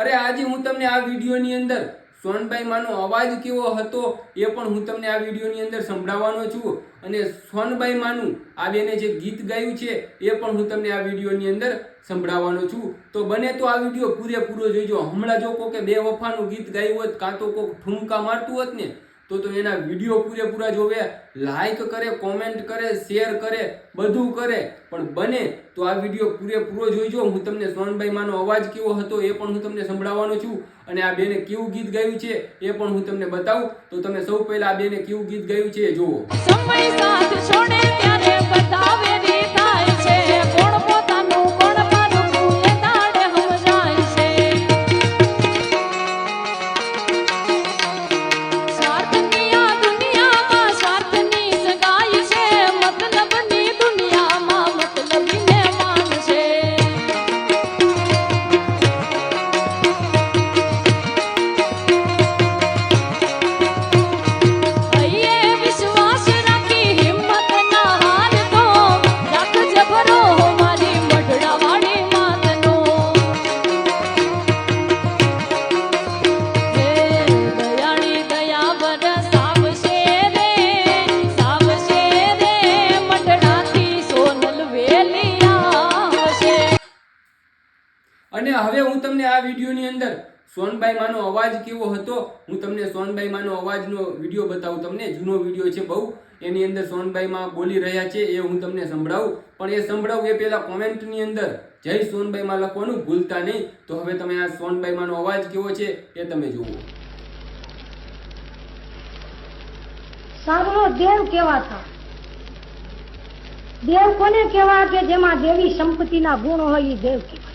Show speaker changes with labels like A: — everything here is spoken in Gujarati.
A: અરે આજે હું તમને આ વિડીયોની અંદર સોનબાઈ માનો અવાજ કેવો હતો એ પણ હું તમને આ વિડીયોની અંદર સંભળાવવાનો છું અને સોનબાઈ માનું આ બેને જે ગીત ગાયું છે એ પણ હું તમને આ વિડીયોની અંદર સંભળાવવાનો છું। તો બને તો આ વિડીયો પૂરેપૂરો જોઈજો। હમણાં જો કોકે બે વફાનું ગીત ગાયું હોત કાં તો કોક ઠુમકા મારતું હોત ને તો એના વિડીયો પૂરેપૂરા જોવે, લાઈક કરે, કોમેન્ટ કરે, શેર કરે, બધું કરે, પણ બને તો આ વિડીયો પૂરેપૂરો જોઈજો। હું તમને સોનબાઈ માનો અવાજ કેવો હતો એ પણ હું તમને સંભળાવવાનો છું અને આ બેને કેવું ગીત ગાયું છે એ પણ હું તમને બતાવું। તો તમે સૌ પહેલા આ બેને કેવું ગીત ગાયું છે એ જુઓ।
B: સમય સાથ છોડે ત્યારે બતાવે રી થાય છે, કોણ પોતાનું કોણ પારખું એ દાડે સમજાય છે। સ્વાર્થની આ દુનિયામાં સ્વાર્થની સગાઈ છે, મતલબની દુનિયામાં મતલબીને માન છે। હૈયે વિશ્વાસ રાખી હિંમત ના હારતો, રાખ જબરો મારી મઢડાવાળી માતનો। હે દયાળી દયા વરસાવશે રે, સાવશે રે, મઢડાથી સોનલ વેલી આવશે।
A: અને હવે હું તમને આ વિડીયોની અંદર સોનબાઈ માનો અવાજ કેવો હતો હું તમને સોનબાઈ માનો અવાજનો વિડીયો બતાવું। તમને જૂનો વિડીયો છે બહુ, એની અંદર સોનબાઈ માં બોલી રહ્યા છે એ હું તમને સંભળાવું, પણ એ સંભળાવું એ પહેલા કોમેન્ટની અંદર જય સોનબાઈ માં લખવાનું ભૂલતા નહીં। તો હવે તમે આ સોનબાઈ માનો અવાજ કેવો છે એ તમે જુઓ।
C: સાંભળો, દેવ કેવા હતા। દેવ કોને કેવા કે જેમાં દેવી સંપત્તિના ગુણ હોય એ દેવ કહેવાય।